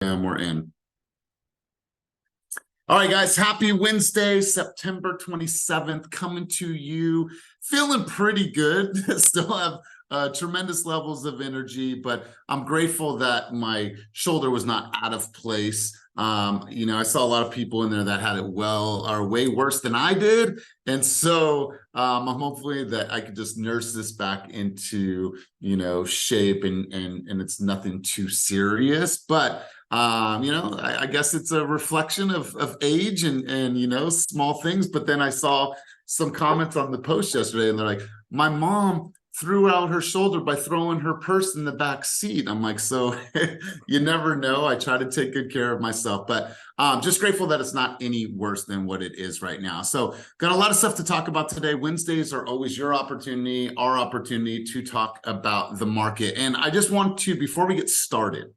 And we're in. All right, guys, happy Wednesday, September 27th, coming to you, feeling pretty good. Still have tremendous levels of energy, but I'm grateful that my shoulder was not out of place. I saw a lot of people in there that had it way worse than I did. And so I'm hopefully that I could just nurse this back into, shape and it's nothing too serious. But I guess it's a reflection of age and small things. But then I saw some comments on the post yesterday, and they're like, my mom threw out her shoulder by throwing her purse in the back seat. I'm like, so you never know. I try to take good care of myself, but just grateful that it's not any worse than what it is right now. So got a lot of stuff to talk about today. Wednesdays are always your opportunity, our opportunity to talk about the market. And I just want to, before we get started,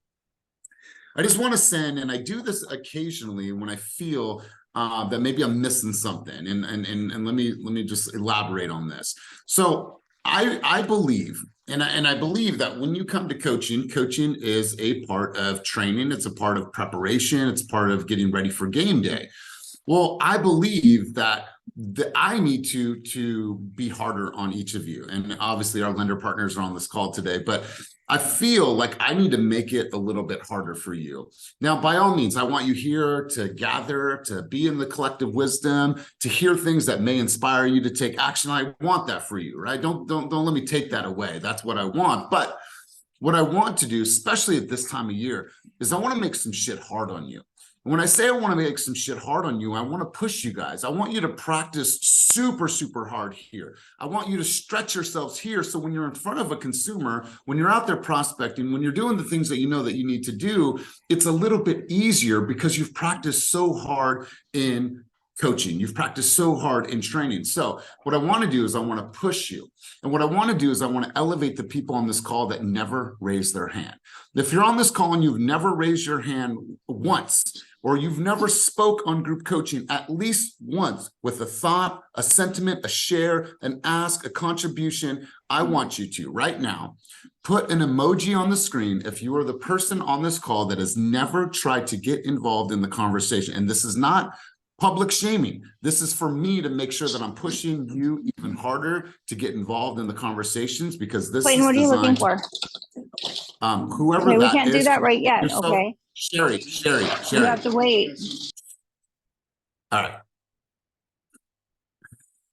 I just want to send, and I do this occasionally when I feel that maybe I'm missing something, and let me just elaborate on this. So I believe, and I believe that when you come to coaching is a part of training. It's a part of preparation. It's part of getting ready for game day. Well, I believe that I need to be harder on each of you. And obviously our lender partners are on this call today, but I feel like I need to make it a little bit harder for you. Now, by all means, I want you here to gather, to be in the collective wisdom, to hear things that may inspire you to take action. I want that for you, right? Don't let me take that away. That's what I want. But what I want to do, especially at this time of year, is I want to make some shit hard on you. When I say I want to make some shit hard on you, I want to push you guys. I want you to practice super, super hard here. I want you to stretch yourselves here. So when you're in front of a consumer, when you're out there prospecting, when you're doing the things that you know that you need to do, it's a little bit easier because you've practiced so hard in coaching. You've practiced so hard in training. So what I want to do is I want to push you. And what I want to do is I want to elevate the people on this call that never raise their hand. If you're on this call and you've never raised your hand once, or you've never spoke on group coaching at least once with a thought, a sentiment, a share, an ask, a contribution, I want you to right now put an emoji on the screen if you are the person on this call that has never tried to get involved in the conversation. And this is not public shaming. This is for me to make sure that I'm pushing you even harder to get involved in the conversations, because this Clayton, is what are you looking for? Whoever Okay, we that can't do is, that right yet. yourself, Okay, Sherry. you have to wait. All right.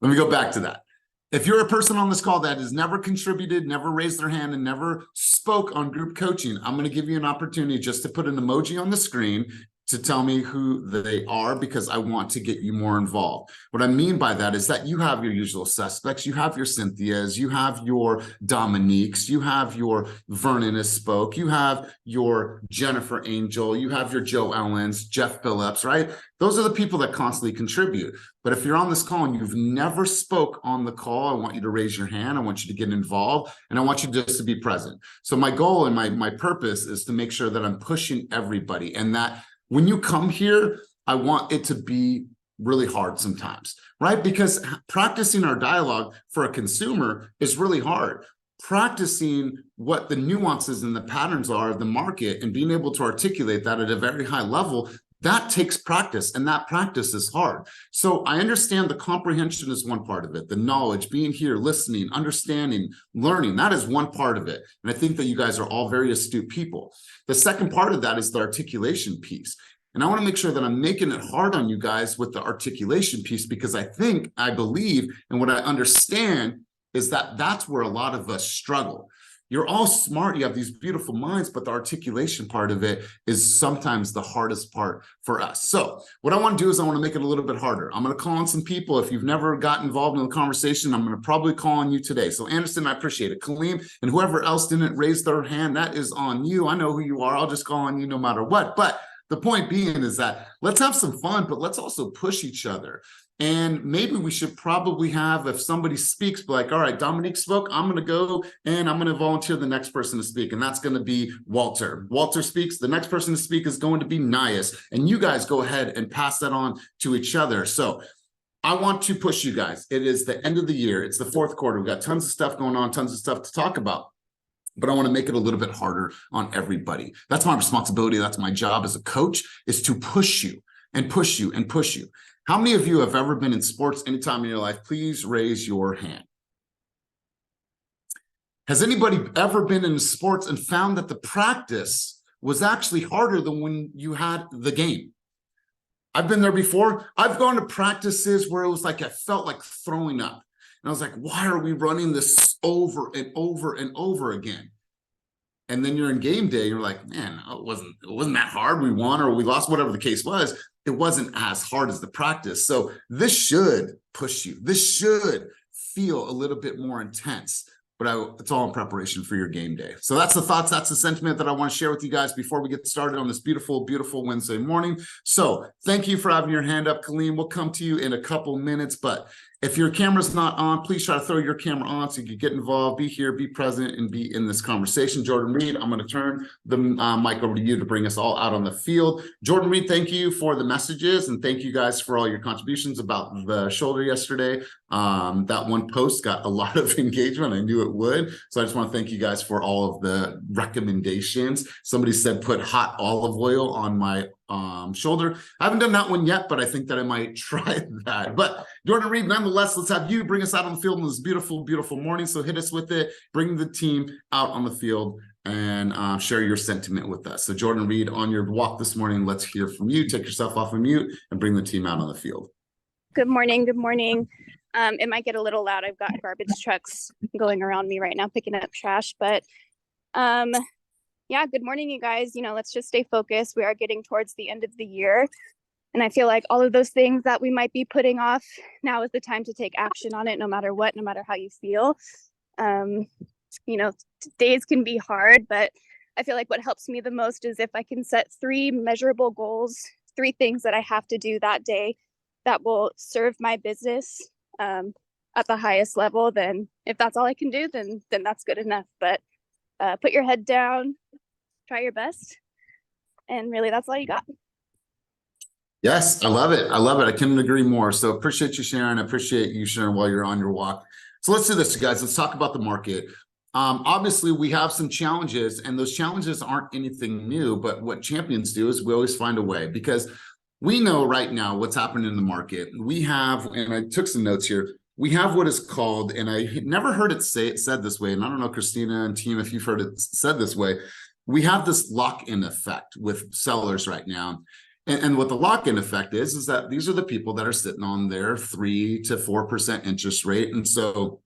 Let me go back to that. If you're a person on this call that has never contributed, never raised their hand, and never spoke on group coaching, I'm going to give you an opportunity just to put an emoji on the screen to tell me who they are, because I want to get you more involved. What I mean by that is that you have your usual suspects, you have your Cynthias, you have your Dominiques, you have your Vernon has spoke, you have your Jennifer Angel, you have your Joe Ellens, Jeff Phillips, right? Those are the people that constantly contribute. But if you're on this call and you've never spoke on the call, I want you to raise your hand. I want you to get involved, and I want you just to be present. So my goal and my purpose is to make sure that I'm pushing everybody, and that when you come here, I want it to be really hard sometimes, right? Because practicing our dialogue for a consumer is really hard. Practicing what the nuances and the patterns are of the market and being able to articulate that at a very high level, that takes practice, and that practice is hard. So I understand the comprehension is one part of it. The knowledge, being here, listening, understanding, learning, that is one part of it. And I think that you guys are all very astute people. The second part of that is the articulation piece. And I want to make sure that I'm making it hard on you guys with the articulation piece, because I believe, and what I understand is that that's where a lot of us struggle. You're all smart, you have these beautiful minds, but the articulation part of it is sometimes the hardest part for us. So what I want to do is I want to make it a little bit harder. I'm going to call on some people. If you've never got involved in the conversation, I'm going to probably call on you today. So Anderson, I appreciate it. Kaleem, and whoever else didn't raise their hand, that is on you. I know who you are. I'll just call on you no matter what. But the point being is that let's have some fun, but let's also push each other. And maybe we should probably have, if somebody speaks, be like, all right, Dominique spoke, I'm going to go and I'm going to volunteer the next person to speak. And that's going to be Walter. Walter speaks. The next person to speak is going to be Nias. And you guys go ahead and pass that on to each other. So I want to push you guys. It is the end of the year. It's the fourth quarter. We've got tons of stuff going on, tons of stuff to talk about. but I want to make it a little bit harder on everybody. That's my responsibility. That's my job as a coach, is to push you and push you and push you. How many of you have ever been in sports anytime in your life? Please raise your hand. Has anybody ever been in sports and found that the practice was actually harder than when you had the game? I've been there before. I've gone to practices where it was like I felt like throwing up. And I was like, why are we running this over and over and over again? And then you're in game day, you're like, man, it wasn't that hard. We won or we lost, whatever the case was. It wasn't as hard as the practice. So this should push you. This should feel a little bit more intense. But it's all in preparation for your game day. So that's the thoughts, that's the sentiment that I want to share with you guys before we get started on this beautiful, beautiful Wednesday morning. So thank you for having your hand up, Kaleem. We'll come to you in a couple minutes, but if your camera's not on, please try to throw your camera on so you can get involved, be here, be present, and be in this conversation. Jordan Reed, I'm going to turn the mic over to you to bring us all out on the field. Jordan Reed, thank you for the messages, and thank you guys for all your contributions about the shoulder yesterday. That one post got a lot of engagement. I knew it would. So I just want to thank you guys for all of the recommendations. Somebody said put hot olive oil on my shoulder. I haven't done that one yet, but I think that I might try that. But Jordan Reed, nonetheless, let's have you bring us out on the field on this beautiful, beautiful morning. So hit us with it, bring the team out on the field, and share your sentiment with us. So Jordan Reed, on your walk this morning, let's hear from you. Take yourself off of mute and bring the team out on the field. Good morning. Good morning. It might get a little loud. I've got garbage trucks going around me right now, picking up trash, but yeah, good morning, you guys. Let's just stay focused. We are getting towards the end of the year. And I feel like all of those things that we might be putting off, now is the time to take action on it, no matter what, no matter how you feel. Days can be hard, but I feel like what helps me the most is if I can set 3 measurable goals, 3 things that I have to do that day that will serve my business at the highest level. Then if that's all I can do, then that's good enough. But put your head down, try your best, and really that's all you got. Yes, I love it. I love it. I couldn't agree more. So appreciate you sharing. I appreciate you sharing while you're on your walk. So let's do this, guys. Let's talk about the market. Obviously, we have some challenges, and those challenges aren't anything new, but what champions do is we always find a way, because we know right now what's happening in the market. We have, and I took some notes here, we have what is called, and I never heard it said this way, and I don't know, Christina and team, if you've heard it said this way, we have this lock-in effect with sellers right now. And what the lock-in effect is that these are the people that are sitting on their 3 to 4% interest rate. And so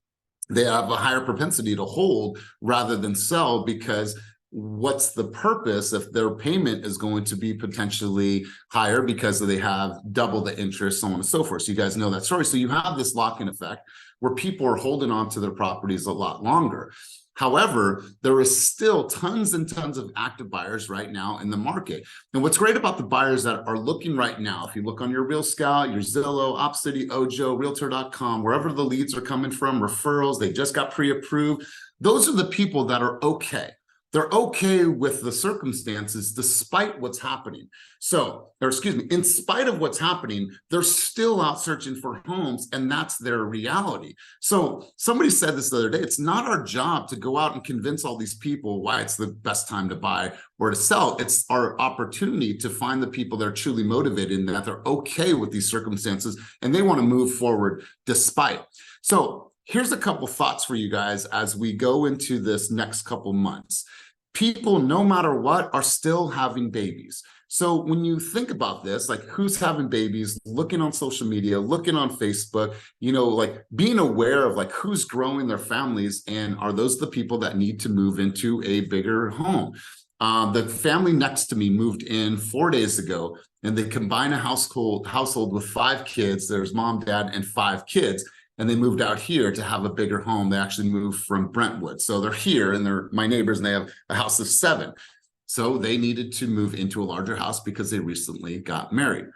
they have a higher propensity to hold rather than sell, because what's the purpose if their payment is going to be potentially higher because they have double the interest, so on and so forth. So you guys know that story. So you have this lock-in effect where people are holding on to their properties a lot longer. However, there is still tons and tons of active buyers right now in the market. And what's great about the buyers that are looking right now, if you look on your Real Scout, your Zillow, OpCity, Ojo, Realtor.com, wherever the leads are coming from, referrals, they just got pre-approved. Those are the people that are okay. They're okay with the circumstances despite what's happening. In spite of what's happening, they're still out searching for homes, and that's their reality. So somebody said this the other day, it's not our job to go out and convince all these people why it's the best time to buy or to sell. It's our opportunity to find the people that are truly motivated and that they're okay with these circumstances and they want to move forward despite. So here's a couple thoughts for you guys as we go into this next couple months. People, no matter what, are still having babies. So when you think about this, like who's having babies, looking on social media, looking on Facebook, like being aware of like who's growing their families, and are those the people that need to move into a bigger home? The family next to me moved in 4 days ago, and they combine a household with 5 kids. There's mom, dad, and 5 kids. And they moved out here to have a bigger home. They actually moved from Brentwood. So they're here and they're my neighbors, and they have a house of 7. So they needed to move into a larger house because they recently got married.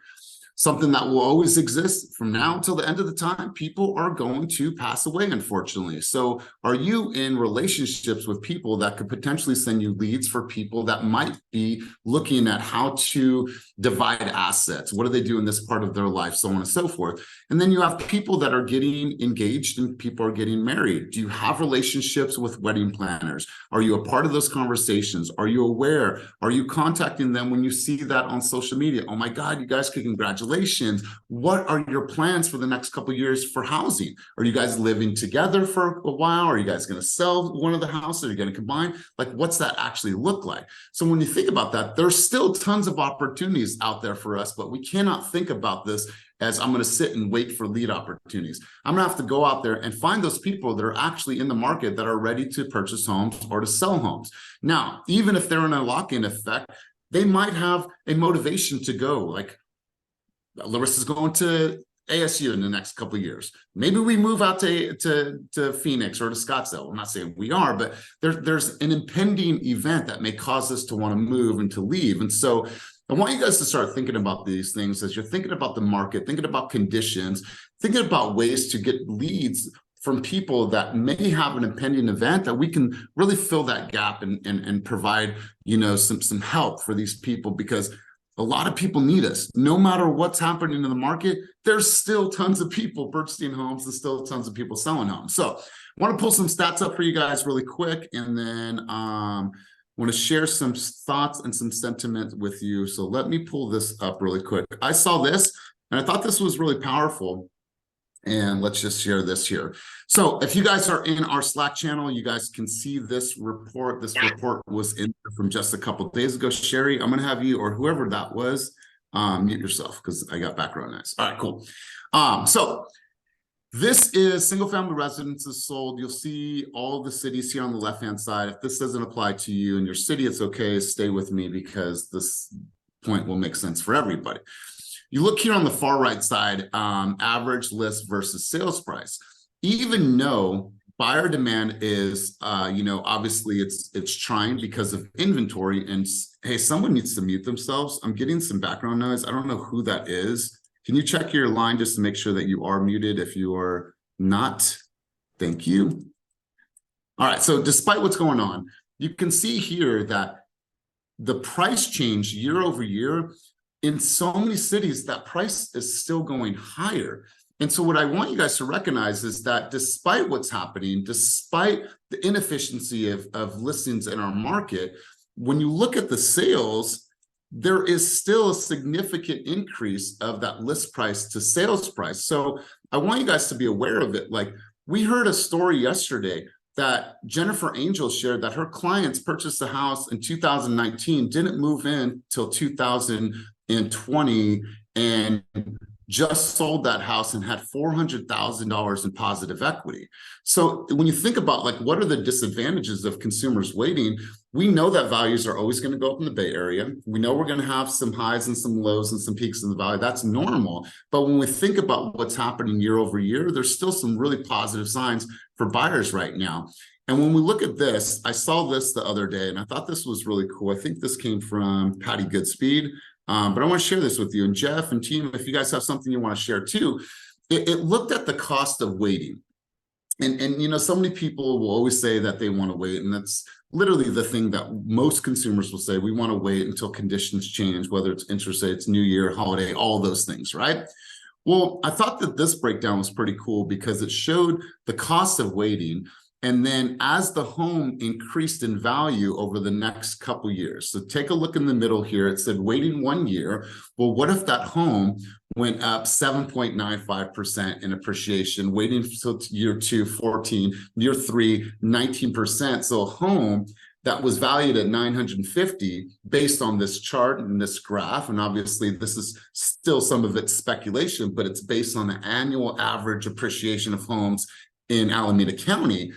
something that will always exist from now until the end of the time. People are going to pass away, unfortunately. So are you in relationships with people that could potentially send you leads for people that might be looking at how to divide assets? What do they do in this part of their life? So on and so forth. And then you have people that are getting engaged and people are getting married. Do you have relationships with wedding planners? Are you a part of those conversations? Are you aware? Are you contacting them when you see that on social media? Oh my God, you guys, congratulations. What are your plans for the next couple of years for housing? Are you guys living together for a while? Are you guys going to sell one of the houses? Are you going to combine? Like, what's that actually look like? So when you think about that, there's still tons of opportunities out there for us, but we cannot think about this as I'm going to sit and wait for lead opportunities. I'm going to have to go out there and find those people that are actually in the market that are ready to purchase homes or to sell homes. Now, even if they're in a lock-in effect, they might have a motivation to go. Like, Larissa's going to ASU in the next couple of years. Maybe we move out to Phoenix or to Scottsdale. I'm not saying we are, but there's an impending event that may cause us to want to move and to leave. And so I want you guys to start thinking about these things as you're thinking about the market, thinking about conditions, thinking about ways to get leads from people that may have an impending event, that we can really fill that gap and provide, you know, some help for these people, because a lot of people need us. No matter what's happening in the market, there's still tons of people purchasing homes and still tons of people selling homes. So I want to pull some stats up for you guys really quick, and then want to share some thoughts and some sentiment with you. So let me pull this up really quick. I saw this and I thought this was really powerful. And let's just share this here. So if you guys are in our Slack channel, you guys can see this report. This report was in from just a couple of days ago. Sherry, I'm going to have you, or whoever that was, mute yourself because I got background noise. All right, cool. So this is single family residences sold. You'll see all the cities here on the left-hand side. If this doesn't apply to you in your city, it's okay. Stay with me because this point will make sense for everybody. You look here on the far right side, average list versus sales price. Even though buyer demand is, obviously it's trying because of inventory. And hey, someone needs to mute themselves. I'm getting some background noise. I don't know who that is. Can you check your line just to make sure that you are muted if you are not? Thank you. All right, so despite what's going on, you can see here that the price change year over year, in so many cities, that price is still going higher. And so what I want you guys to recognize is that despite what's happening, despite the inefficiency of listings in our market, when you look at the sales, there is still a significant increase of that list price to sales price. So I want you guys to be aware of it. Like, we heard a story yesterday that Jennifer Angel shared that her clients purchased a house in 2019, didn't move in till 2020, and just sold that house and had $400,000 in positive equity. So when you think about, like, what are the disadvantages of consumers waiting, we know that values are always going to go up in the Bay Area. We know we're going to have some highs and some lows and some peaks in the valley. That's normal. But when we think about what's happening year over year, there's still some really positive signs for buyers right now. And when we look at this, I saw this the other day and I thought this was really cool. I think this came from Patty Goodspeed. But I want to share this with you. And Jeff and team, if you guys have something you want to share too, it looked at the cost of waiting. And so many people will always say that they want to wait. And that's literally the thing that most consumers will say. We want to wait until conditions change, whether it's interest rates, New Year, holiday, all those things, right? Well, I thought that this breakdown was pretty cool because it showed the cost of waiting. And then as the home increased in value over the next couple years. So take a look in the middle here. It said waiting 1 year. Well, what if that home went up 7.95% in appreciation, waiting until year 2, 14, year 3, 19%. So a home that was valued at 950 based on this chart and this graph. And obviously this is still some of it's speculation, but it's based on the annual average appreciation of homes in Alameda County.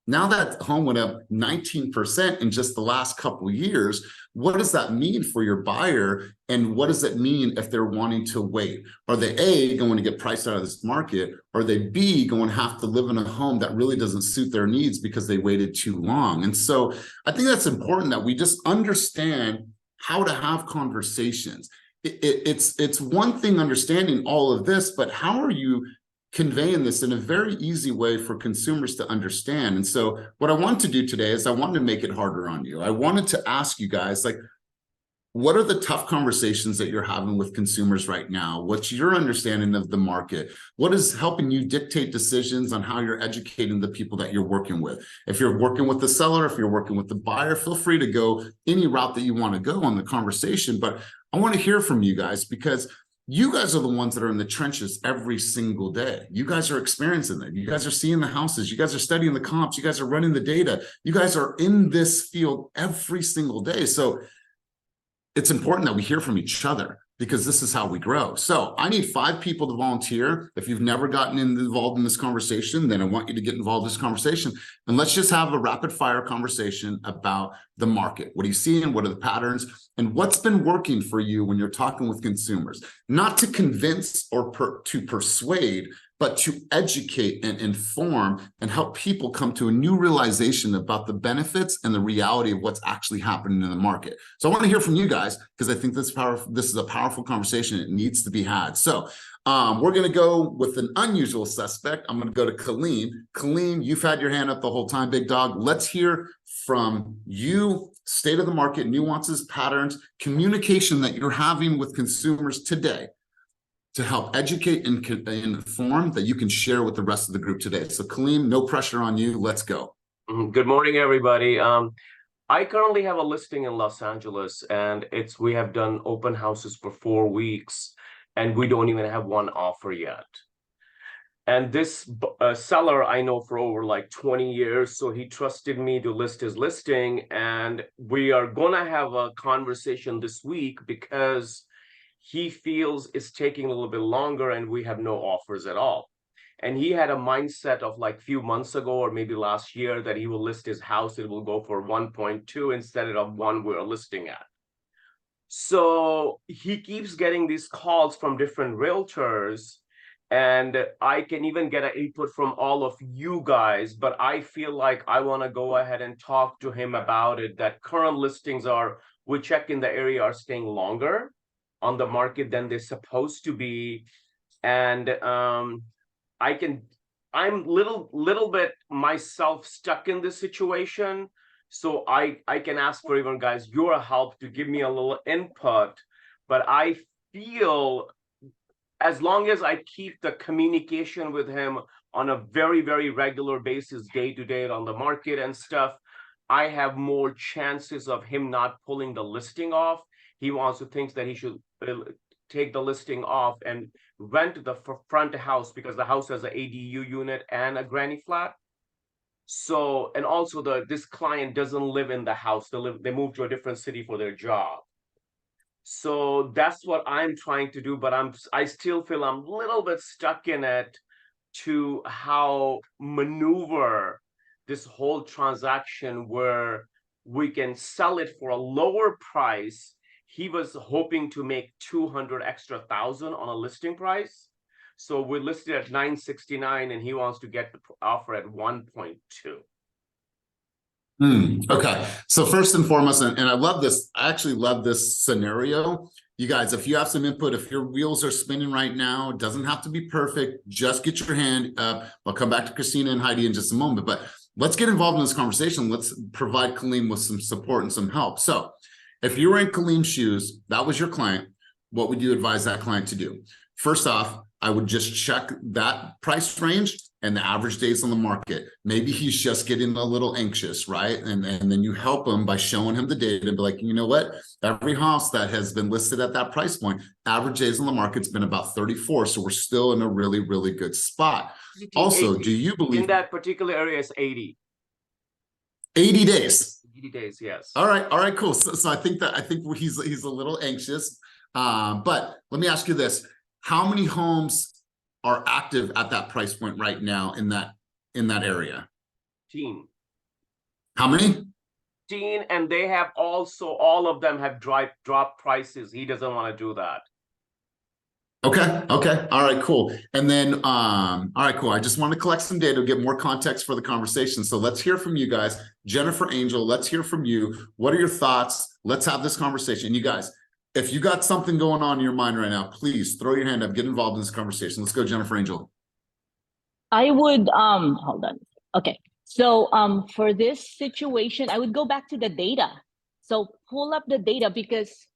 Now that home went up 19% in just the last couple of years, what does that mean for your buyer? And what does it mean if they're wanting to wait? Are they A, going to get priced out of this market? Or are they B, going to have to live in a home that really doesn't suit their needs because they waited too long? And so I think that's important that we just understand how to have conversations. it's one thing understanding all of this, but how are you conveying this in a very easy way for consumers to understand? And so what I wanted to do today is I wanted to make it harder on you. I wanted to ask you guys, like, what are the tough conversations that you're having with consumers right now? What's your understanding of the market? What is helping you dictate decisions on how you're educating the people that you're working with? If you're working with the seller, if you're working with the buyer, feel free to go any route that you want to go on the conversation. But I want to hear from you guys, because you guys are the ones that are in the trenches every single day. You guys are experiencing it. You guys are seeing the houses. You guys are studying the comps. You guys are running the data. You guys are in this field every single day. So it's important that we hear from each other, because this is how we grow. So I need 5 people to volunteer. If you've never gotten involved in this conversation, then I want you to get involved in this conversation. And let's just have a rapid fire conversation about the market. What are you seeing? What are the patterns? And what's been working for you when you're talking with consumers? Not to convince or to persuade, but to educate and inform and help people come to a new realization about the benefits and the reality of what's actually happening in the market. So I want to hear from you guys, because I think this is a powerful conversation. It needs to be had. So we're going to go with an unusual suspect. I'm going to go to Kaleem. Kaleem, you've had your hand up the whole time, big dog. Let's hear from you. State of the market, nuances, patterns, communication that you're having with consumers today to help educate and inform that you can share with the rest of the group today. So Kaleem, no pressure on you. Let's go. Good morning, everybody. I currently have a listing in Los Angeles, and we have done open houses for 4 weeks, and we don't even have one offer yet. And this seller I know for over like 20 years, so he trusted me to list his listing, and we are gonna have a conversation this week because he feels it's taking a little bit longer and we have no offers at all. And he had a mindset of like few months ago or maybe last year that he will list his house, it will go for 1.2 instead of 1 we're listing at. So he keeps getting these calls from different realtors, and I can even get an input from all of you guys, but I feel like I want to go ahead and talk to him about it, that current listings we check in the area are staying longer on the market than they're supposed to be. And I'm little bit myself stuck in this situation. So I can ask for even guys your help to give me a little input. But I feel as long as I keep the communication with him on a very, very regular basis, day to day on the market and stuff, I have more chances of him not pulling the listing off. He thinks that he should take the listing off and rent the front house, because the house has an ADU unit and a granny flat. So, and also this client doesn't live in the house. They moved to a different city for their job. So that's what I'm trying to do, but I still feel I'm a little bit stuck in it to how maneuver this whole transaction where we can sell it for a lower price. He was hoping to make 200 extra thousand on a listing price. So we listed at 969 and he wants to get the offer at 1.2. Okay, so first and foremost, and I love this, I actually love this scenario. You guys, if you have some input, if your wheels are spinning right now, it doesn't have to be perfect, just get your hand up. I'll come back to Christina and Heidi in just a moment, but let's get involved in this conversation. Let's provide Kaleem with some support and some help. So if you were in Kaleem's shoes, that was your client, what would you advise that client to do? First off, I would just check that price range and the average days on the market. Maybe he's just getting a little anxious, right? And then you help him by showing him the data and be like, you know what? Every house that has been listed at that price point, average days on the market's been about 34. So we're still in a really, really good spot. Also, 80. Do you believe in that particular area is 80? 80 days. 80 days, yes. All right, cool. So I think he's a little anxious. But let me ask you this. How many homes are active at that price point right now in that area? 15. How many? 15, and they have also, all of them have dropped prices. He doesn't want to do that. Okay. All right, cool. And then, all right, cool. I just want to collect some data to get more context for the conversation. So let's hear from you guys. Jennifer Angel, let's hear from you. What are your thoughts? Let's have this conversation. You guys, If you got something going on in your mind right now, please throw your hand up, get involved in this conversation. Let's go, Jennifer Angel. I would hold on. Okay. So for this situation, I would go back to the data. So pull up the data, because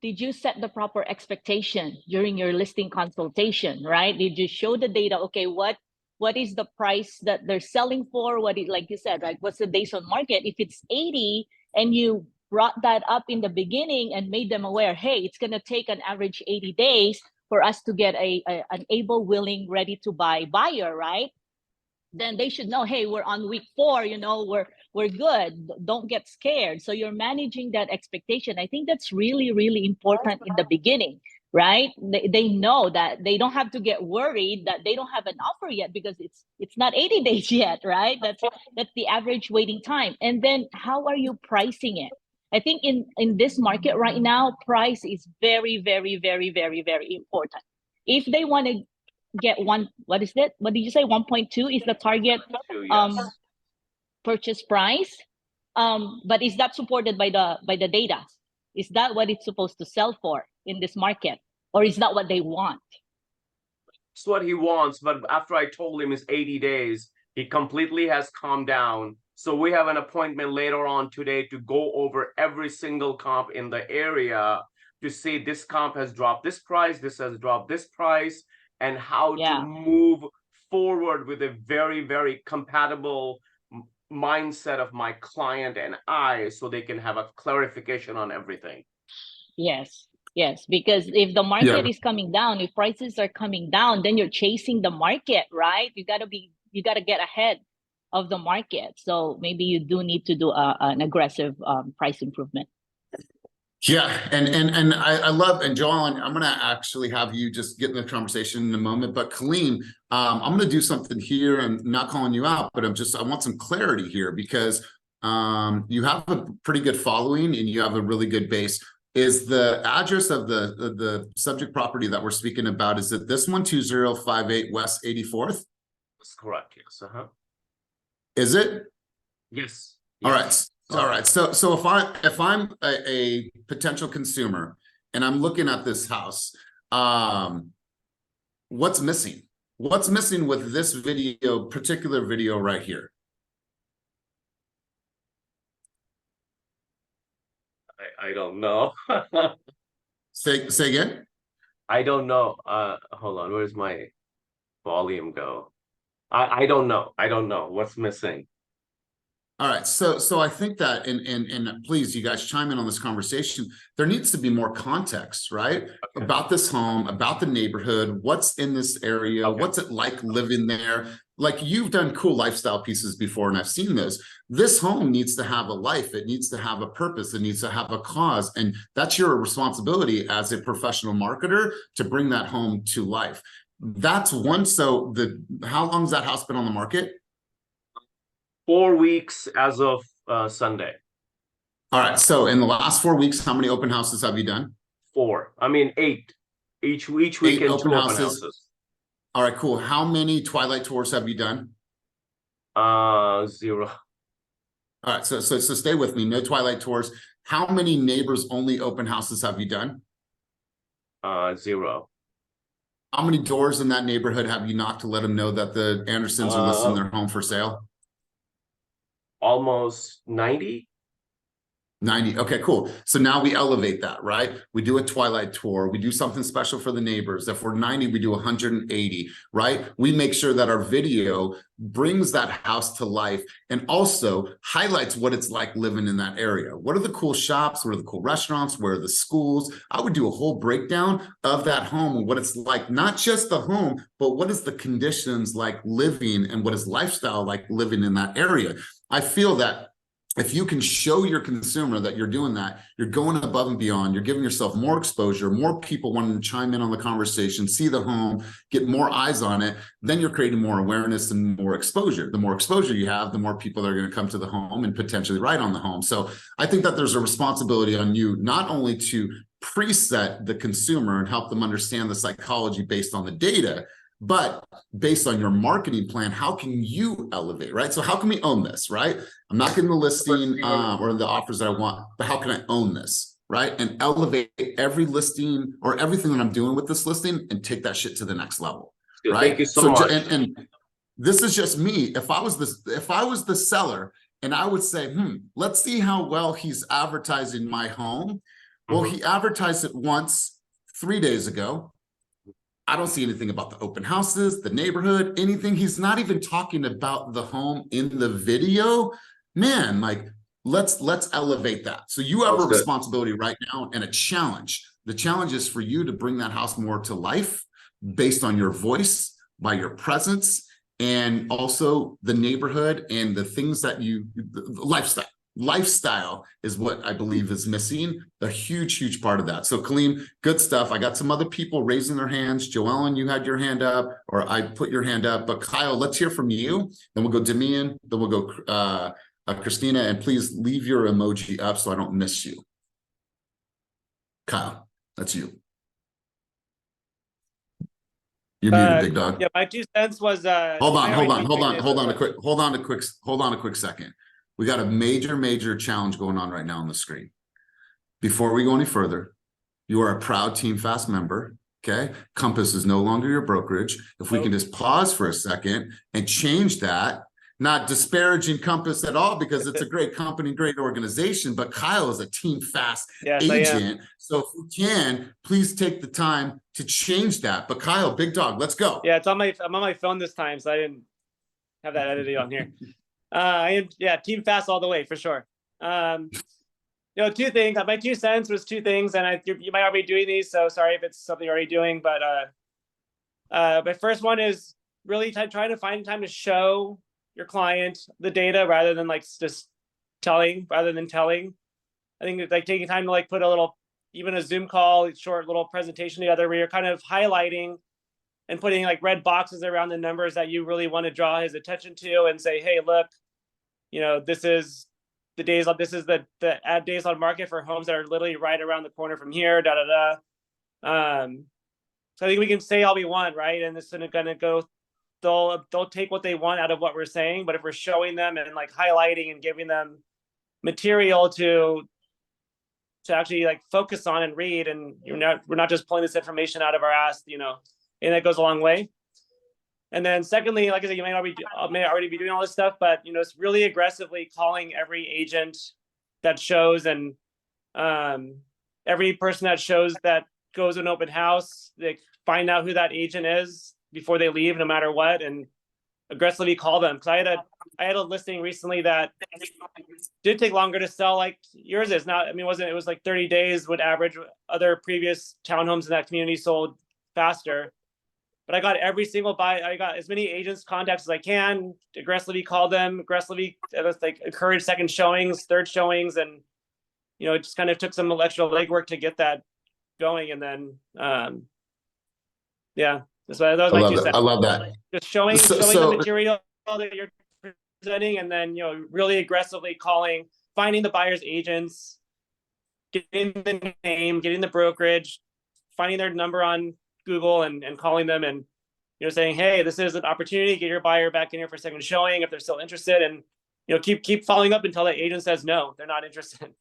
did you set the proper expectation during your listing consultation, right? Did you show the data? Okay, what is the price that they're selling for? What is, like you said, right? What's the days on market? If it's 80 and you brought that up in the beginning and made them aware, hey, it's going to take an average 80 days for us to get an able, willing, ready to buy buyer, right? Then they should know, hey, we're on week 4, you know, we're good. Don't get scared. So you're managing that expectation. I think that's really, really important in the beginning, right? They know that they don't have to get worried that they don't have an offer yet, because it's not 80 days yet, right? That's the average waiting time. And then how are you pricing it? I think in this market right now, price is very, very, very, very, very important. If they want to get what is it? What did you say? 1.2 is the target purchase price. But is that supported by the data? Is that what it's supposed to sell for in this market? Or is that what they want? It's what he wants, but after I told him it's 80 days, he completely has calmed down. So we have an appointment later on today to go over every single comp in the area to see this comp has dropped this price, this has dropped this price, and how to move forward with a very, very compatible mindset of my client and I, so they can have a clarification on everything. Yes, because if the market is coming down, if prices are coming down, then you're chasing the market, right? You got to get ahead of the market. So maybe you do need to do an aggressive price improvement. Yeah, and I love, and Joellen, I'm gonna actually have you just get in the conversation in a moment, but Kaleem, I'm gonna do something here. I'm not calling you out, but I want some clarity here, because you have a pretty good following and you have a really good base. Is the address of the subject property that we're speaking about, is it this one, 2058 West 84th? That's correct, yes. Is it? Yes. All right. All right. So if I'm a potential consumer and I'm looking at this house, what's missing? What's missing with this particular video right here? I don't know. Say again? I don't know. Hold on. Where's my volume go? I don't know. I don't know what's missing. All right, so I think that, and please, you guys chime in on this conversation. There needs to be more context, right? Okay. About this home, about the neighborhood, what's in this area, what's it like living there? Like, you've done cool lifestyle pieces before, and I've seen those. This home needs to have a life. It needs to have a purpose. It needs to have a cause, and that's your responsibility as a professional marketer to bring that home to life. That's one. So how long has that house been on the market? 4 weeks as of Sunday. All right. So in the last 4 weeks, how many open houses have you done? 4. I mean, 8. Each weekend, 2 open houses. All right, cool. How many twilight tours have you done? 0. All right. So stay with me. No twilight tours. How many neighbors only open houses have you done? 0. How many doors in that neighborhood have you knocked to let them know that the Andersons are listing their home for sale? Almost 90. 90. Okay, cool. So now we elevate that, right? We do a twilight tour. We do something special for the neighbors. If we're 90, we do 180, right? We make sure that our video brings that house to life and also highlights what it's like living in that area. What are the cool shops? What are the cool restaurants? Where are the schools? I would do a whole breakdown of that home and what it's like, not just the home, but what is the conditions like living and what is lifestyle like living in that area. I feel that if you can show your consumer that you're doing that, you're going above and beyond, you're giving yourself more exposure, more people wanting to chime in on the conversation, see the home, get more eyes on it, then you're creating more awareness and more exposure. The more exposure you have, the more people that are going to come to the home and potentially write on the home. So I think that there's a responsibility on you, not only to preset the consumer and help them understand the psychology based on the data, but based on your marketing plan, how can you elevate, right? So how can we own this, right? I'm not getting the listing or the offers that I want, but how can I own this? right? And elevate every listing or everything that I'm doing with this listing and take that shit to the next level, Good. right? Thank you so much. And this is just me. If I was the seller and I would say, let's see how well he's advertising my home. Well, he advertised it once 3 days ago. I don't see anything about the open houses, the neighborhood, anything. He's not even talking about the home in the video. Man, like, let's elevate that. So you have a responsibility right now and a challenge. The challenge is for you to bring that house more to life based on your voice, by your presence, and also the neighborhood and the things that lifestyle is what I believe is missing, a huge part of that. So Kaleem, good stuff. I got some other people raising their hands. Joellen, you had your hand up, or I put your hand up, but Kyle, let's hear from you. Then we'll go Damian, then we'll go Christina, and please leave your emoji up so I don't miss you. Kyle, that's you. You're muted, big dog. Yeah, my 2 cents was hold on a quick second. We got a major challenge going on right now on the screen. Before we go any further, you are a proud Team Fast member. Okay, Compass is no longer your brokerage. If we can just pause for a second and change that, not disparaging Compass at all, because it's a great company, great organization, but Kyle is a Team Fast agent. So if we can, please take the time to change that. But Kyle, big dog, let's go. Yeah, I'm on my phone this time, so I didn't have that edited on here. Team Fast all the way for sure. 2 things. My 2 cents was 2 things, and you might already be doing these, so sorry if it's something you're already doing. But my first one is really trying to find time to show your client the data rather than just telling. I think it's taking time to put a little, even a Zoom call, short little presentation together where you're kind of highlighting and putting red boxes around the numbers that you really want to draw his attention to, and say, hey, look, this is the days on, this is the ad days on market for homes that are literally right around the corner from here, So I think we can say all we want, right? And it's gonna go, they'll take what they want out of what we're saying, but if we're showing them and highlighting and giving them material to actually focus on and read, and we're not just pulling this information out of our ass, and that goes a long way. And then secondly, like I said, you may already be doing all this stuff, but it's really aggressively calling every agent that shows, and every person that shows that goes to an open house, they find out who that agent is before they leave, no matter what, and aggressively call them. Because I had a listing recently that did take longer to sell, like yours is. Not, it was 30 days would average. Other previous townhomes in that community sold faster. But I got every single buy. I got as many agents contacts as I can, aggressively call them, aggressively encourage second showings, third showings. And, it just kind of took some extra legwork to get that going. And then, that was my 2 cents. I love that. Just showing the material that you're presenting, and then, really aggressively calling, finding the buyer's agents, getting the name, getting the brokerage, finding their number on Google and calling them, and saying, hey, this is an opportunity, get your buyer back in here for a second showing if they're still interested, and keep following up until the agent says no, they're not interested.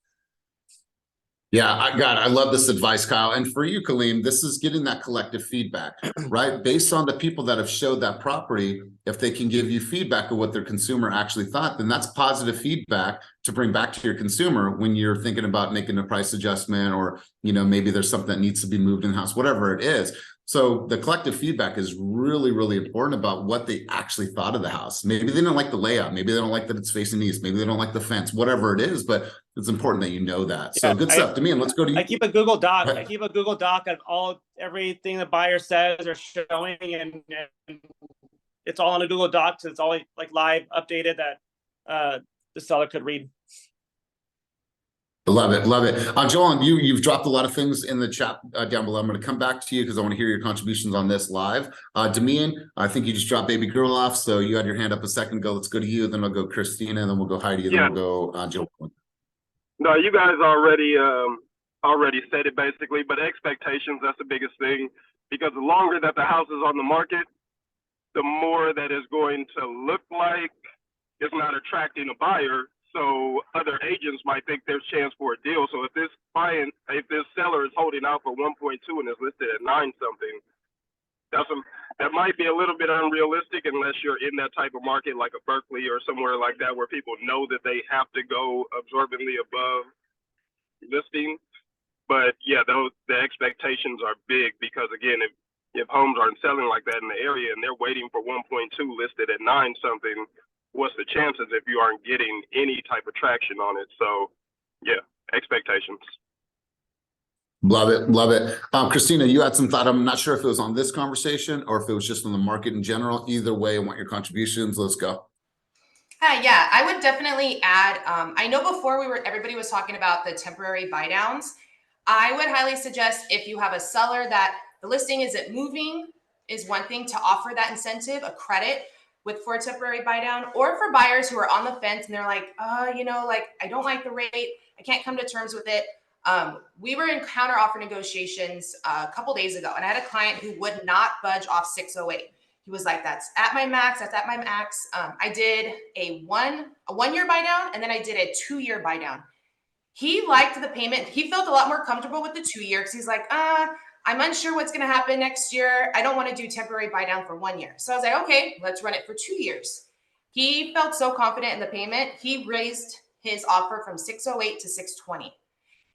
Yeah, I love this advice, Kyle. And for you, Kaleem, this is getting that collective feedback, right? Based on the people that have showed that property, if they can give you feedback of what their consumer actually thought, then that's positive feedback to bring back to your consumer when you're thinking about making a price adjustment, or, maybe there's something that needs to be moved in the house, whatever it is. So the collective feedback is really, really important about what they actually thought of the house. Maybe they don't like the layout. Maybe they don't like that it's facing east. Maybe they don't like the fence, whatever it is, but it's important that you know that. So good stuff. Damian, let's go to you. I keep a Google Doc. I keep a Google Doc of everything the buyer says or showing, and it's all on a Google Doc. So it's all live updated that the seller could read. Love it. Joel, you've dropped a lot of things in the chat down below. I'm going to come back to you because I want to hear your contributions on this live. Damian, I think you just dropped baby girl off, so you had your hand up a second ago. Let's go to you, then I'll go Christina, and then we'll go Heidi, then we'll go Joel. No, you guys already said it basically, but expectations, that's the biggest thing, because the longer that the house is on the market, the more that is going to look like it's not attracting a buyer. So other agents might think there's chance for a deal. So if this seller is holding out for 1.2 and is listed at 9 something, that might be a little bit unrealistic unless you're in that type of market like a Berkeley or somewhere like that where people know that they have to go absorbently above listing. But yeah, the expectations are big because again, if homes aren't selling like that in the area and they're waiting for 1.2 listed at 9 something, what's the chances if you aren't getting any type of traction on it? So yeah, expectations. Love it. Love it. Christina, you had some thought. I'm not sure if it was on this conversation or if it was just on the market in general. Either way, I want your contributions. Let's go. Yeah, I would definitely add, I know before everybody was talking about the temporary buy downs. I would highly suggest if you have a seller that the listing isn't moving is one thing to offer that incentive, a credit for a temporary buy down, or for buyers who are on the fence and they're like, like I don't like the rate. I can't come to terms with it. We were in counter offer negotiations a couple days ago, and I had a client who would not budge off 608. He was like, that's at my max. That's at my max. I did a 1 year buy down, and then I did a 2 year buy down. He liked the payment. He felt a lot more comfortable with the 2 year because he's like, I'm unsure what's going to happen next year. I don't want to do temporary buy down for 1 year. So I was like, okay, let's run it for 2 years. He felt so confident in the payment. He raised his offer from 608 to 620.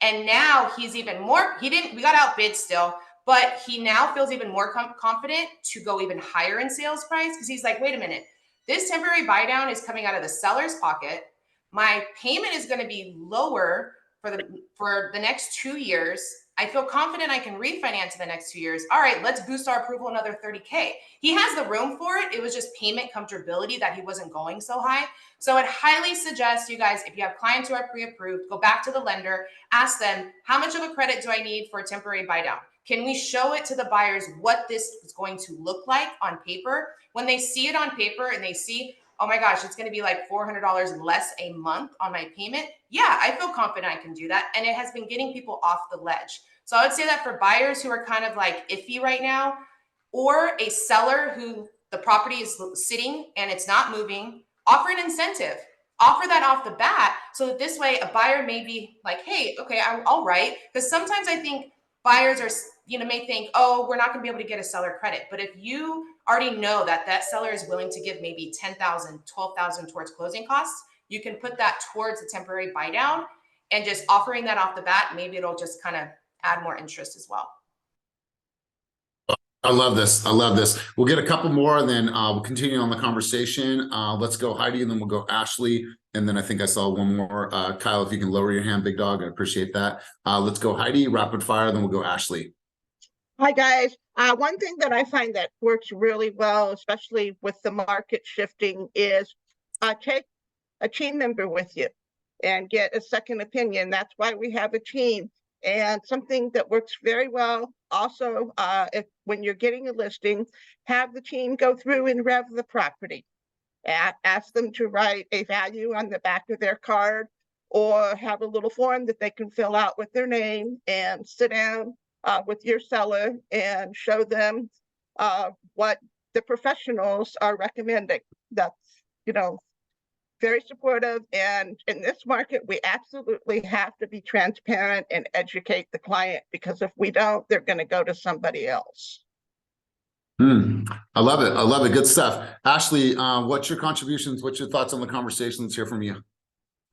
And now he's even more, we got outbid still, but he now feels even more confident to go even higher in sales price because he's like, wait a minute, this temporary buy down is coming out of the seller's pocket. My payment is going to be lower for the next 2 years. I feel confident I can refinance in the next 2 years. All right, let's boost our approval another 30K. He has the room for it. It was just payment comfortability that he wasn't going so high. So I'd highly suggest you guys, if you have clients who are pre-approved, go back to the lender, ask them, how much of a credit do I need for a temporary buy down? Can we show it to the buyers what this is going to look like on paper? When they see it on paper and they see, oh my gosh, it's going to be like $400 less a month on my payment. Yeah, I feel confident I can do that. And it has been getting people off the ledge. So I would say that for buyers who are kind of like iffy right now, or a seller who the property is sitting and it's not moving, offer an incentive. Offer that off the bat so that this way a buyer may be like, hey, okay, I'll write. Because sometimes I think buyers are, may think, oh, we're not going to be able to get a seller credit. But if you already know that that seller is willing to give maybe $10,000, $12,000 towards closing costs, you can put that towards a temporary buy down, and just offering that off the bat, maybe it'll just kind of add more interest as well. I love this. I love this. We'll get a couple more and then we'll continue on the conversation. Let's go Heidi and then we'll go Ashley. And then I think I saw one more. Kyle, if you can lower your hand, big dog, I appreciate that. Let's go Heidi, rapid fire, then we'll go Ashley. Hi, guys. One thing that I find that works really well, especially with the market shifting, is take a team member with you and get a second opinion. That's why we have a team. And something that works very well also, when you're getting a listing, have the team go through and rev the property. Ask them to write a value on the back of their card, or have a little form that they can fill out with their name, and sit down with your seller and show them what the professionals are recommending. That's, very supportive. And in this market, we absolutely have to be transparent and educate the client, because if we don't, they're going to go to somebody else. I love it. I love it. Good stuff. Ashley, what's your contributions? What's your thoughts on the conversation? Let's hear from you.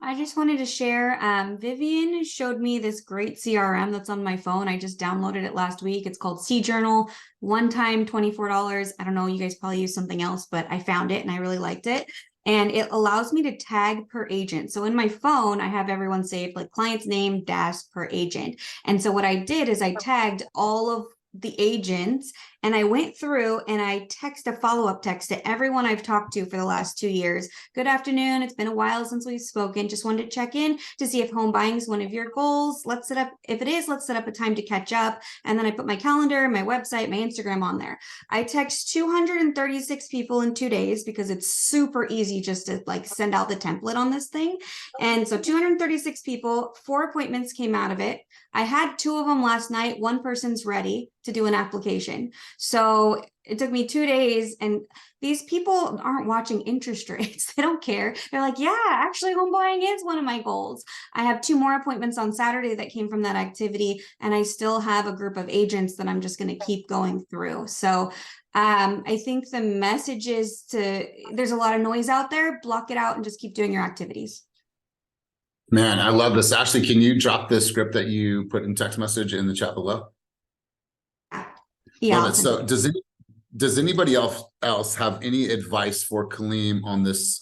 I just wanted to share, Vivian showed me this great CRM that's on my phone. I just downloaded it last week. It's called C Journal, one time $24. I don't know, you guys probably use something else, but I found it and I really liked it. And it allows me to tag per agent. So in my phone, I have everyone saved, like client's name dash per agent. And so what I did is I tagged all of the agents, and I went through and I text a follow-up text to everyone I've talked to for the last 2 years. Good afternoon. It's been a while since we've spoken. Just wanted to check in to see if home buying is one of your goals. If it is, let's set up a time to catch up. And then I put my calendar, my website, my Instagram on there. I text 236 people in 2 days because it's super easy just to send out the template on this thing. And so 236 people, 4 appointments came out of it. I had 2 of them last night. One person's ready to do an application. So it took me 2 days, and these people aren't watching interest rates. They don't care. They're like, yeah, actually home buying is one of my goals. I have 2 more appointments on Saturday that came from that activity, and I still have a group of agents that I'm just going to keep going through. So I think the message is there's a lot of noise out there, block it out and just keep doing your activities. Man, I love this. Ashley, can you drop this script that you put in text message in the chat below? Yeah. Love it. So does anybody else have any advice for Kaleem on this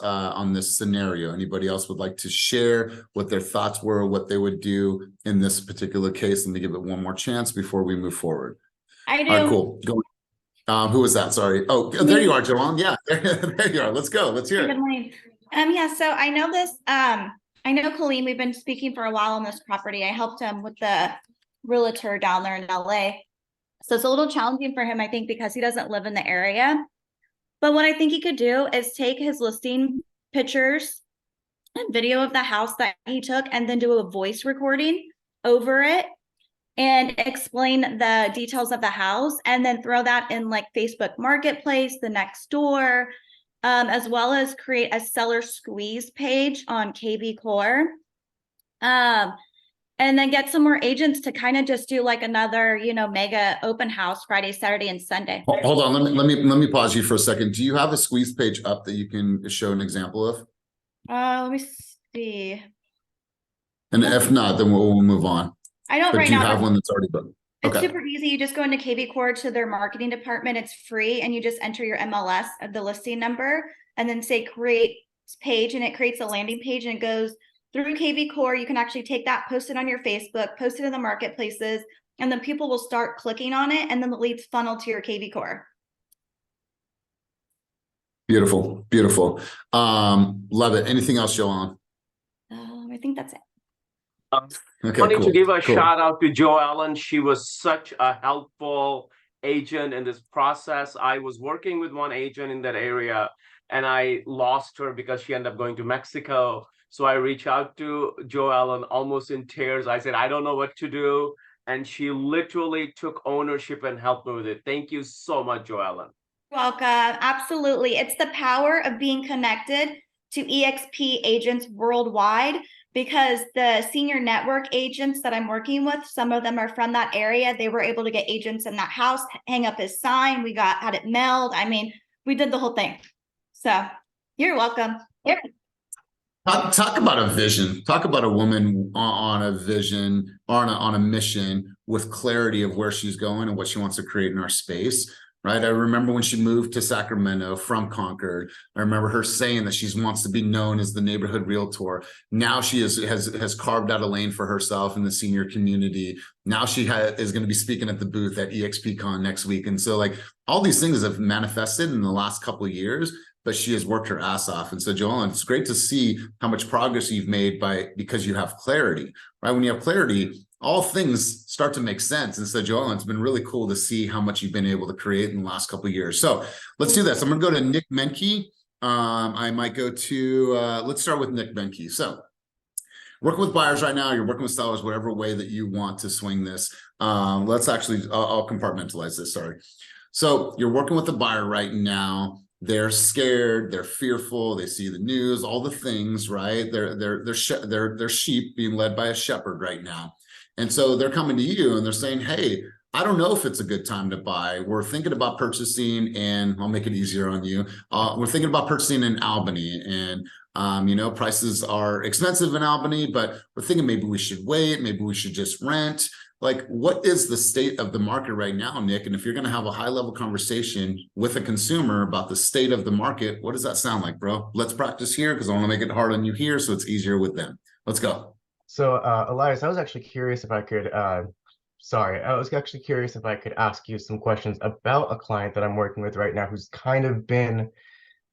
scenario? Anybody else would like to share what their thoughts were, what they would do in this particular case? Let me give it one more chance before we move forward. I do. All right, cool. Go. Who was that? Sorry. Oh, there you are, Joanne. Yeah, there you are. Let's go. Let's hear it. Good morning. Yeah, so I know this, I know Kaleem, we've been speaking for a while on this property. I helped him with the realtor down there in LA. So it's a little challenging for him, I think, because he doesn't live in the area. But what I think he could do is take his listing pictures and video of the house that he took and then do a voice recording over it and explain the details of the house, and then throw that in like Facebook Marketplace, the next door, as well as create a seller squeeze page on KV Core. And then get some more agents to kind of just do like another, mega open house Friday, Saturday, and Sunday. Hold on, let me pause you for a second. Do you have a squeeze page up that you can show an example of? Let me see. And if not, then we'll move on. I don't But right do you now. have one that's already built? It's Okay. super easy. You just go into KV Core to their marketing department. It's free, and you just enter your MLS of the listing number and then say create page, and it creates a landing page, and it goes through KV Core. You can actually take that, post it on your Facebook, post it in the marketplaces, and then people will start clicking on it, and then the leads funnel to your KV Core. Beautiful, beautiful. Love it. Anything else, Joanne? I think that's it. Okay, Wanted cool. to give a Cool. shout out to Jo Ellen. She was such a helpful agent in this process. I was working with one agent in that area, and I lost her because she ended up going to Mexico. So I reached out to Jo Ellen almost in tears. I said, I don't know what to do. And she literally took ownership and helped me with it. Thank you so much, Jo Ellen. Welcome. Absolutely. It's the power of being connected to EXP agents worldwide, because the senior network agents that I'm working with, some of them are from that area. They were able to get agents in that house, hang up his sign. We had it mailed. I mean, we did the whole thing. So you're welcome. Yeah. Talk about a vision. Talk about a woman on a vision, on a mission with clarity of where she's going and what she wants to create in our space. Right. I remember when she moved to Sacramento from Concord. I remember her saying that she wants to be known as the neighborhood realtor. Now she has carved out a lane for herself in the senior community. Now she is going to be speaking at the booth at EXPCon next week. And so like all these things have manifested in the last couple of years, but she has worked her ass off. And so Joellen, it's great to see how much progress you've made because you have clarity, right? When you have clarity, all things start to make sense. And so Joellen, it's been really cool to see how much you've been able to create in the last couple of years. So let's do this. I'm going to go to Nick Menke. I might go to, let's start with Nick Menke. So working with buyers right now, you're working with sellers, whatever way that you want to swing this. Let's actually, I'll compartmentalize this, sorry. So you're working with a buyer right now. They're scared, they're fearful, they see the news, all the things, right? They're sheep being led by a shepherd right now. And so they're coming to you and they're saying, hey, I don't know if it's a good time to buy. We're thinking about purchasing, and I'll make it easier on you. We're thinking about purchasing in Albany, and prices are expensive in Albany, but we're thinking maybe we should wait, maybe we should just rent. Like, what is the state of the market right now, Nick? And if you're going to have a high-level conversation with a consumer about the state of the market, what does that sound like, bro? Let's practice here because I want to make it hard on you here so it's easier with them. Let's go. So, Elias, I was actually curious if I could, curious if I could ask you some questions about a client that I'm working with right now who's kind of been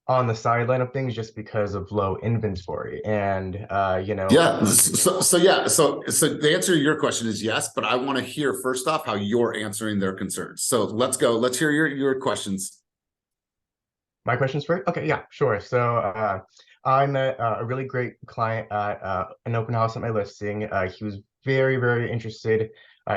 on the sideline of things just because of low inventory. And, Yeah. So the answer to your question is yes, but I want to hear first off how you're answering their concerns. So let's go. Let's hear your questions. My questions first? Okay, yeah, sure. So I met a really great client at an open house at my listing. He was very, very interested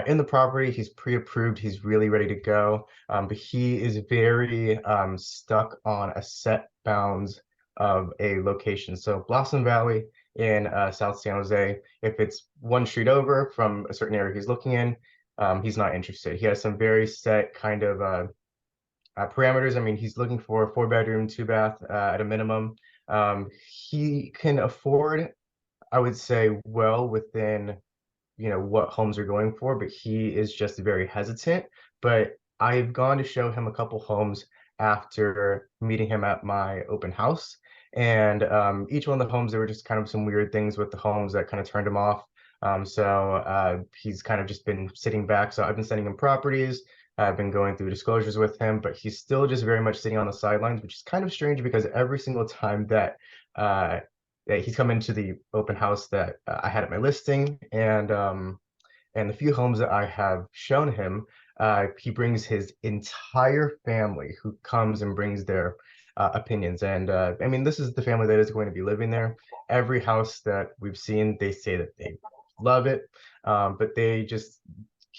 in the property. He's pre-approved. He's really ready to go. But he is very stuck on a set bounds of a location. So Blossom Valley in South San Jose, if it's one street over from a certain area he's looking in, he's not interested. He has some very set kind of parameters. I mean, he's looking for a 4-bedroom, 2-bath at a minimum. He can afford, I would say, well within, you know, what homes are going for, but he is just very hesitant. But I've gone to show him a couple homes after meeting him at my open house. And each one of the homes, there were just kind of some weird things with the homes that kind of turned him off. So he's kind of just been sitting back. So I've been sending him properties. I've been going through disclosures with him, but he's still just very much sitting on the sidelines, which is kind of strange because every single time that he's come into the open house that I had at my listing, and the few homes that I have shown him, he brings his entire family who comes and brings their opinions. And I mean, this is the family that is going to be living there. Every house that we've seen, they say that they love it, but they just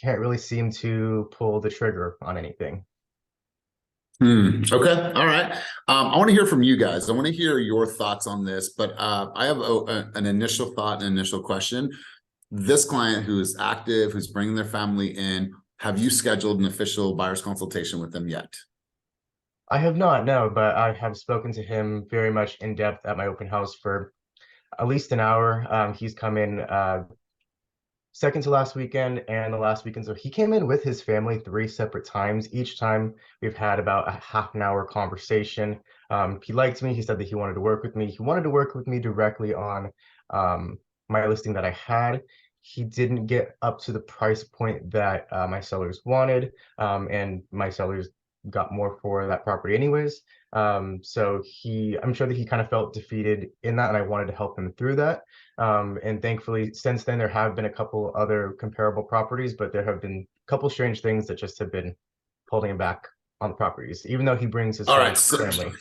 can't really seem to pull the trigger on anything. Okay. All right. I want to hear from you guys. I want to hear your thoughts on this, but I have an initial thought, an initial question. This client who is active, who's bringing their family in, have you scheduled an official buyer's consultation with them yet? I have not, no, but I have spoken to him very much in depth at my open house for at least an hour. He's come in second to last weekend and the last weekend. So he came in with his family 3 separate times. Each time we've had about a half an hour conversation. He liked me. He said that he wanted to work with me. He wanted to work with me directly on my listing that I had. He didn't get up to the price point that my sellers wanted, and my sellers got more for that property anyways. So I'm sure that he kind of felt defeated in that, and I wanted to help him through that. And thankfully, since then, there have been a couple other comparable properties, but there have been a couple strange things that just have been holding him back on the properties, even though he brings his family.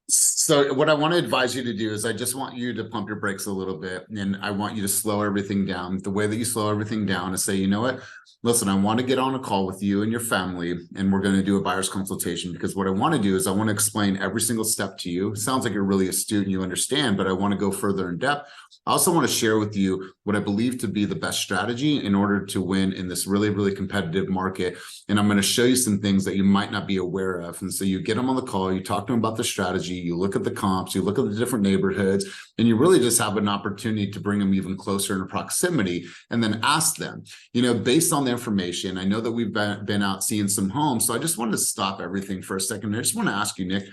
So what I want to advise you to do is I just want you to pump your brakes a little bit, and I want you to slow everything down. The way that you slow everything down is say, you know what? Listen, I want to get on a call with you and your family, and we're going to do a buyer's consultation, because what I want to do is I want to explain every single step to you. It sounds like you're really astute and you understand, but I want to go further in depth. I also want to share with you what I believe to be the best strategy in order to win in this really, really competitive market. And I'm going to show you some things that you might not be aware of. And so you get them on the call, you talk to them about the strategy, you look at the comps, you look at the different neighborhoods, and you really just have an opportunity to bring them even closer in proximity, and then ask them, you know, based on the information. I know that we've been out seeing some homes, so I just wanted to stop everything for a second. I just want to ask you, Nick,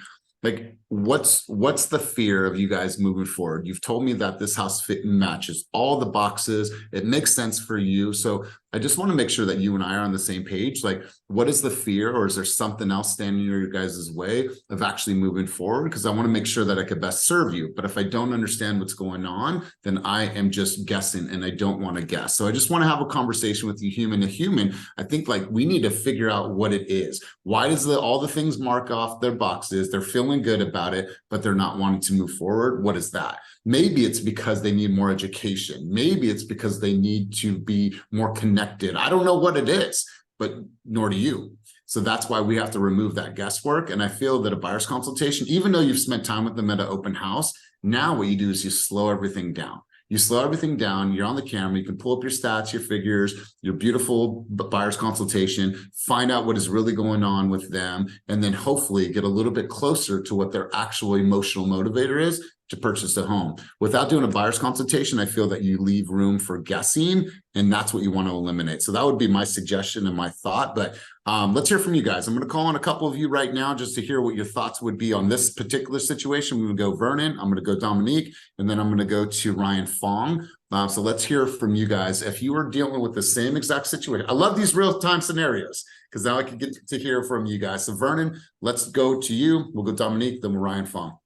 like, what's the fear of you guys moving forward? You've told me that this house matches all the boxes. It makes sense for you. So I just want to make sure that you and I are on the same page. Like, what is the fear, or is there something else standing in your guys' way of actually moving forward? Because I want to make sure that I could best serve you. But if I don't understand what's going on, then I am just guessing, and I don't want to guess. So I just want to have a conversation with you, human to human. I think, like, we need to figure out what it is. Why does all the things mark off their boxes? They're feeling good about it, but they're not wanting to move forward. What is that? Maybe it's because they need more education. Maybe it's because they need to be more connected. I don't know what it is, but nor do you. So that's why we have to remove that guesswork. And I feel that a buyer's consultation, even though you've spent time with them at an open house, now what you do is you slow everything down. You slow everything down, you're on the camera, you can pull up your stats, your figures, your beautiful buyer's consultation, find out what is really going on with them, and then hopefully get a little bit closer to what their actual emotional motivator is to purchase a home. Without doing a buyer's consultation, I feel that you leave room for guessing, and that's what you want to eliminate. So that would be my suggestion and my thought. But let's hear from you guys. I'm going to call on a couple of you right now just to hear what your thoughts would be on this particular situation. We're going to go Vernon, I'm going to go Dominique, and then I'm going to go to Ryan Fong. So let's hear from you guys. If you are dealing with the same exact situation, I love these real-time scenarios because now I can get to hear from you guys. So Vernon, let's go to you. We'll go Dominique, then we'll Ryan Fong.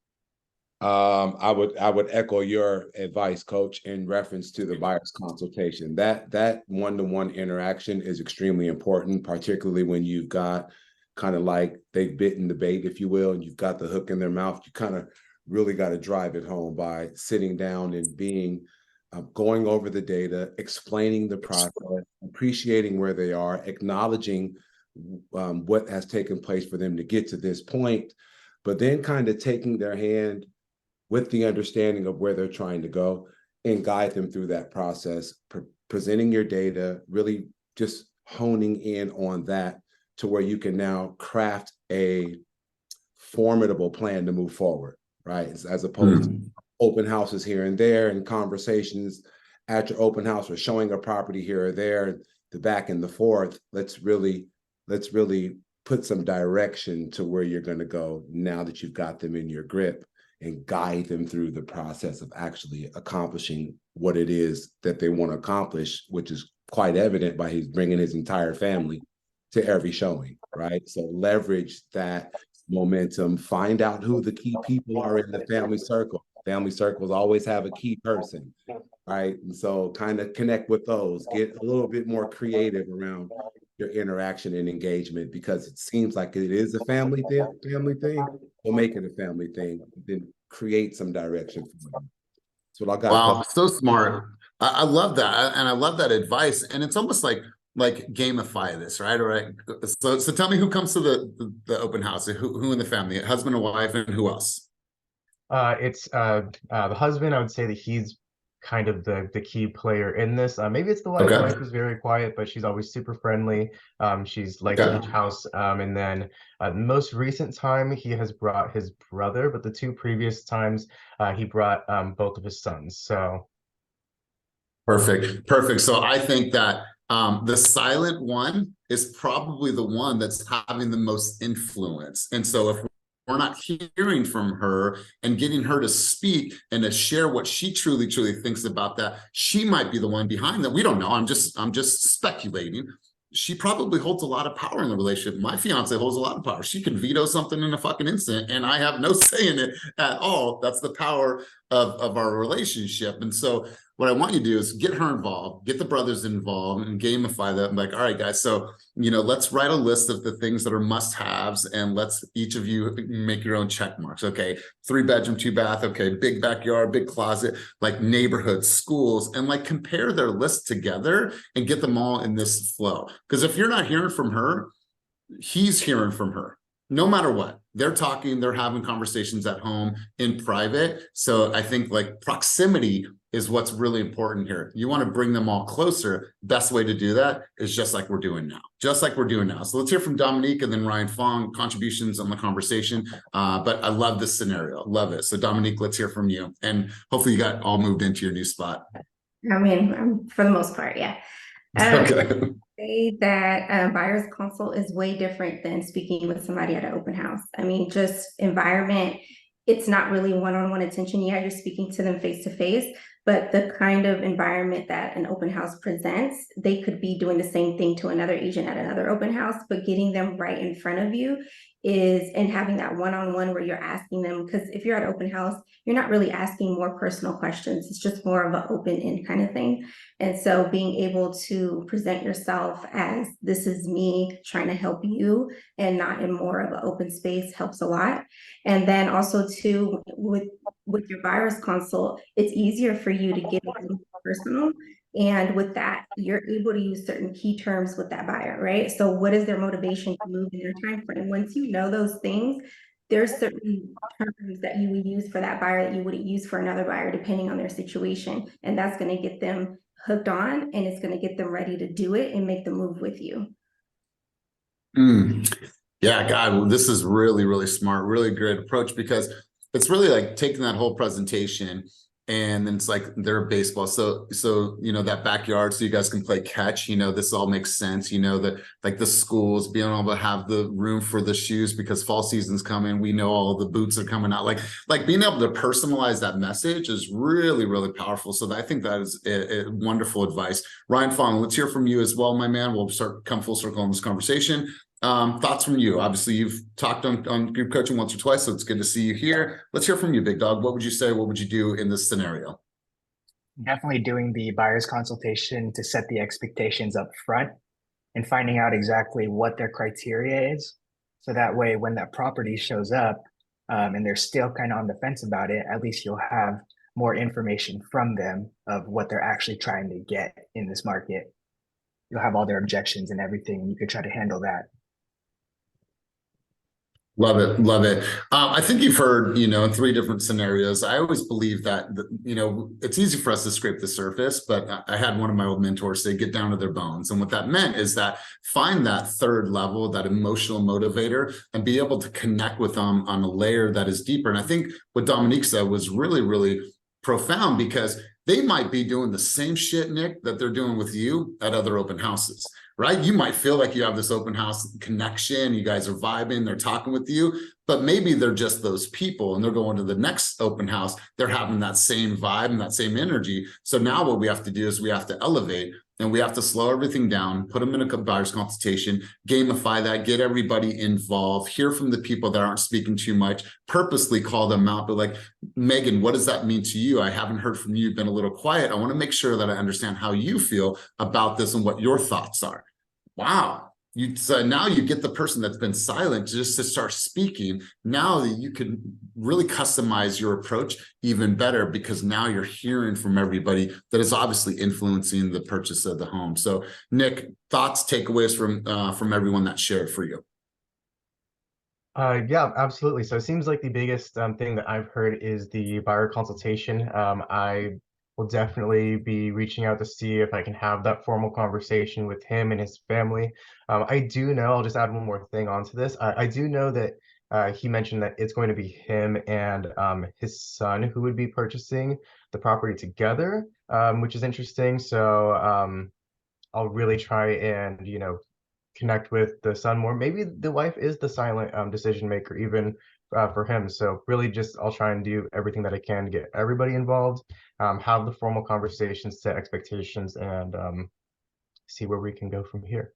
I would echo your advice, Coach, in reference to the buyer's consultation. That one-to-one interaction is extremely important, particularly when you've got kind of like they've bitten the bait, if you will, and you've got the hook in their mouth. You kind of really got to drive it home by sitting down and being going over the data, explaining the process, appreciating where they are, acknowledging what has taken place for them to get to this point, but then kind of taking their hand with the understanding of where they're trying to go and guide them through that process, presenting your data, really just honing in on that to where you can now craft a formidable plan to move forward, right? As opposed to open houses here and there and conversations at your open house or showing a property here or there, the back and the forth. Let's really put some direction to where you're going to go now that you've got them in your grip, and guide them through the process of actually accomplishing what it is that they want to accomplish, which is quite evident by his bringing his entire family to every showing, right? So leverage that momentum, find out who the key people are in the family circle. Family circles always have a key person, right? And so kind of connect with those, get a little bit more creative around your interaction and engagement, because it seems like it is a family thing. We'll make it a family thing, then create some direction for them. That's what I got. Wow, so smart. I love that, and I love that advice. And it's almost like gamify this, right? All right. So tell me who comes to the open house. Who in the family? Husband and wife, and who else? It's the husband. I would say that he's kind of the key player in this. Maybe it's the wife. Okay. The wife is very quiet, but she's always super friendly. She's likes each house. And then the most recent time he has brought his brother, but the two previous times he brought both of his sons. So perfect. So I think that the silent one is probably the one that's having the most influence. And so if we're not hearing from her and getting her to speak and to share what she truly thinks about that, she might be the one behind that. We don't know. I'm just speculating. She probably holds a lot of power in the relationship. My fiance holds a lot of power. She can veto something in a fucking instant, and I have no say in it at all. That's the power of our relationship. And so what I want you to do is get her involved, get the brothers involved, and gamify that. I'm like, all right, guys, so, let's write a list of the things that are must-haves, and let's each of you make your own check marks. Okay, 3-bedroom, 2-bath. Okay, big backyard, big closet, like neighborhoods, schools, and like compare their list together and get them all in this flow. Because if you're not hearing from her, he's hearing from her. No matter what, they're talking, they're having conversations at home in private. So I think like proximity is what's really important here. You want to bring them all closer. Best way to do that is just like we're doing now. So let's hear from Dominique and then Ryan Fong, contributions on the conversation. But I love this scenario. Love it. So Dominique, let's hear from you. And hopefully you got all moved into your new spot. I mean, for the most part, yeah. Okay. Say that buyer's consult is way different than speaking with somebody at an open house. I mean, just environment, it's not really one-on-one attention. Yeah, you're speaking to them face to face, but the kind of environment that an open house presents, they could be doing the same thing to another agent at another open house, but getting them right in front of you and having that one-on-one where you're asking them, because if you're at open house, you're not really asking more personal questions. It's just more of an open-end kind of thing. And so being able to present yourself as this is me trying to help you and not in more of an open space helps a lot. And then also too, with your buyer's consult, it's easier for you to get it personal. And with that, you're able to use certain key terms with that buyer, right? So what is their motivation to move in their time frame? Once you know those things, there's certain terms that you would use for that buyer that you wouldn't use for another buyer, depending on their situation. And that's going to get them hooked on, and it's going to get them ready to do it and make the move with you. Yeah, God, this is really smart, really great approach, because it's really like taking that whole presentation and then it's like they're baseball. So that backyard, so you guys can play catch, this all makes sense, that like the schools being able to have the room for the shoes because fall season's coming. We know all the boots are coming out. Like being able to personalize that message is really powerful. So I think that is a wonderful advice. Ryan Fong, let's hear from you as well, my man. We'll come full circle on this conversation. Thoughts from you. Obviously, you've talked on group coaching once or twice, so it's good to see you here. Let's hear from you, big dog. What would you say? What would you do in this scenario? Definitely doing the buyer's consultation to set the expectations up front and finding out exactly what their criteria is. So that way, when that property shows up and they're still kind of on the fence about it, at least you'll have more information from them of what they're actually trying to get in this market. You'll have all their objections and everything, and you could try to handle that. Love it. Love it. I think you've heard, in 3 different scenarios. I always believe that, it's easy for us to scrape the surface, but I had one of my old mentors say, get down to their bones. And what that meant is that find that third level, that emotional motivator, and be able to connect with them on a layer that is deeper. And I think what Dominique said was really, really profound, because they might be doing the same shit, Nick, that they're doing with you at other open houses, right? You might feel like you have this open house connection, you guys are vibing, they're talking with you, but maybe they're just those people and they're going to the next open house, they're having that same vibe and that same energy. So now what we have to do is we have to elevate, and we have to slow everything down, put them in a buyer's consultation, gamify that, get everybody involved, hear from the people that aren't speaking too much, purposely call them out, but like, Megan, what does that mean to you? I haven't heard from you, you've been a little quiet. I want to make sure that I understand how you feel about this and what your thoughts are. Wow. So now you get the person that's been silent just to start speaking. Now that you can really customize your approach even better, because now you're hearing from everybody that is obviously influencing the purchase of the home. So Nick, thoughts, takeaways from everyone that shared for you? Yeah, absolutely. So it seems like the biggest thing that I've heard is the buyer consultation. I will definitely be reaching out to see if I can have that formal conversation with him and his family. I do know, I'll just add one more thing onto this. I do know that he mentioned that it's going to be him and his son who would be purchasing the property together, which is interesting. So I'll really try and, connect with the son more. Maybe the wife is the silent decision maker even for him. So really just I'll try and do everything that I can to get everybody involved, have the formal conversations, set expectations, and see where we can go from here.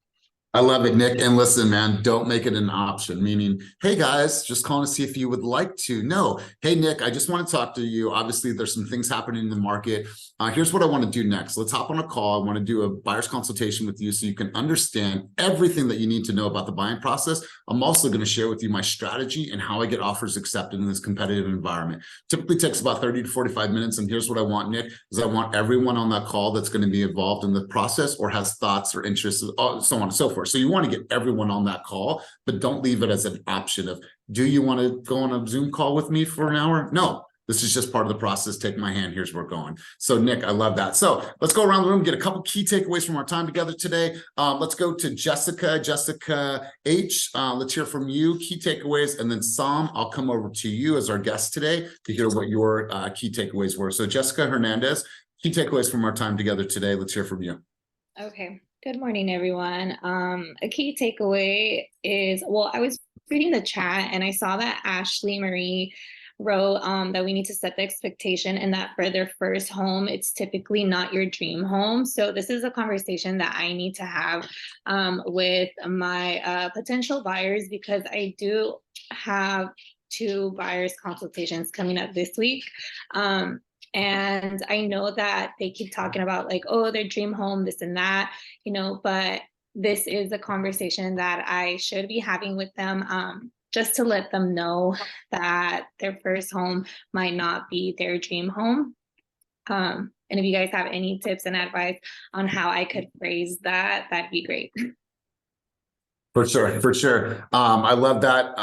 I love it, Nick. And listen, man, don't make it an option, meaning, hey guys, just calling to see if you would like to. No, hey, Nick, I just want to talk to you. Obviously, there's some things happening in the market. Here's what I want to do next. Let's hop on a call. I want to do a buyer's consultation with you so you can understand everything that you need to know about the buying process. I'm also going to share with you my strategy and how I get offers accepted in this competitive environment. Typically takes about 30 to 45 minutes. And here's what I want, Nick, is I want everyone on that call that's going to be involved in the process or has thoughts or interests, so on and so forth. So you want to get everyone on that call, but don't leave it as an option of, do you want to go on a Zoom call with me for an hour? No, this is just part of the process. Take my hand. Here's where we're going. So Nick, I love that. So let's go around the room, get a couple key takeaways from our time together today. Let's go to Jessica H. Let's hear from you, key takeaways, and then Sam, I'll come over to you as our guest today to hear what your key takeaways were. So Jessica Hernandez, key takeaways from our time together today. Let's hear from you. Okay. Good morning, everyone. A key takeaway is, well, I was reading the chat and I saw that Ashley Marie wrote that we need to set the expectation and that for their first home, it's typically not your dream home. So this is a conversation that I need to have with my potential buyers, because I do have 2 buyers consultations coming up this week. And I know that they keep talking about like, oh, their dream home, this and that, but this is a conversation that I should be having with them, just to let them know that their first home might not be their dream home. And if you guys have any tips and advice on how I could phrase that, that'd be great. For sure, for sure. I love that.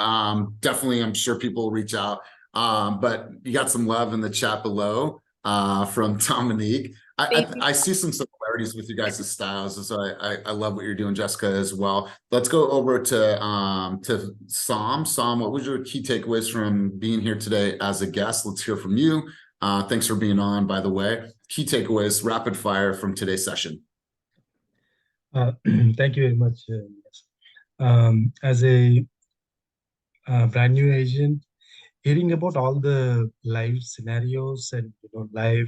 Definitely, I'm sure people will reach out. But you got some love in the chat below from Dominique. I see some similarities with you guys' styles, so I love what you're doing, Jessica, as well. Let's go over to Sam. Sam, what was your key takeaways from being here today as a guest? Let's hear from you. Thanks for being on, by the way. Key takeaways, rapid fire from today's session. Thank you very much. As a brand new agent, hearing about all the live scenarios and live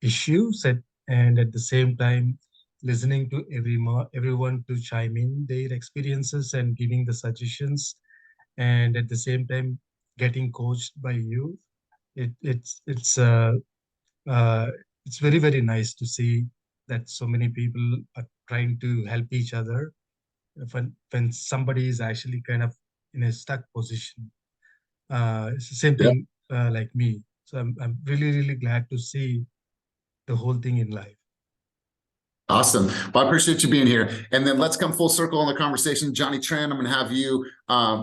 issues, and at the same time listening to everyone to chime in their experiences and giving the suggestions, and at the same time getting coached by you, it's very, very nice to see that so many people are trying to help each other when somebody is actually kind of in a stuck position. It's the same thing like me. So I'm really, really glad to see the whole thing in life. Awesome. Well, I appreciate you being here. And then let's come full circle on the conversation. Johnny Tran, I'm going to have you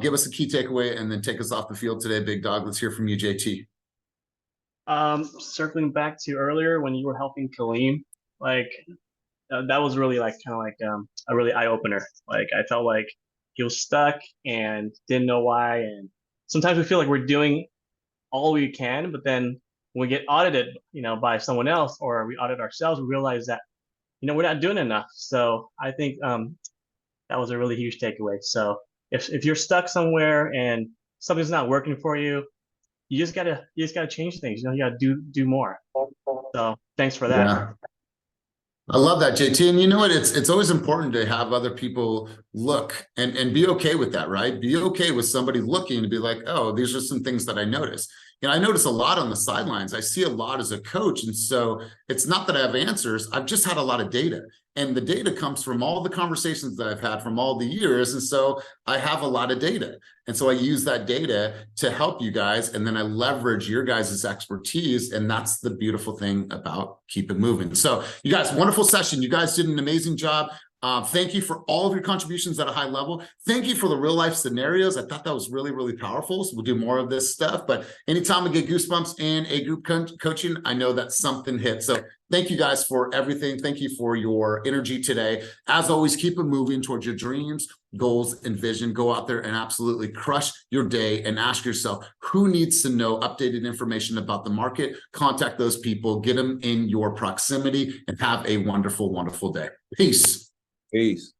give us a key takeaway and then take us off the field today, big dog. Let's hear from you, JT. Circling back to earlier when you were helping Kaleem, like that was really like kind of like a really eye opener. Like I felt like he was stuck and didn't know why. And sometimes we feel like we're doing all we can, but then when we get audited, by someone else or we audit ourselves, we realize that we're not doing enough. So I think that was a really huge takeaway. So if you're stuck somewhere and something's not working for you, you just gotta change things. You gotta do more. So thanks for that. Yeah. I love that, JT. And you know what? It's always important to have other people look and be okay with that, right? Be okay with somebody looking to be like, oh, these are some things that I noticed. I notice a lot on the sidelines. I see a lot as a coach. And so it's not that I have answers. I've just had a lot of data. And the data comes from all the conversations that I've had from all the years. And so I have a lot of data. And so I use that data to help you guys. And then I leverage your guys' expertise. And that's the beautiful thing about Keep It Moving. So you guys, wonderful session. You guys did an amazing job. Thank you for all of your contributions at a high level. Thank you for the real life scenarios. I thought that was really, really powerful. So we'll do more of this stuff. But anytime I get goosebumps in a group coaching, I know that something hit. So thank you guys for everything. Thank you for your energy today. As always, keep it moving towards your dreams, goals, and vision. Go out there and absolutely crush your day and ask yourself, who needs to know updated information about the market? Contact those people, get them in your proximity, and have a wonderful, wonderful day. Peace. Peace.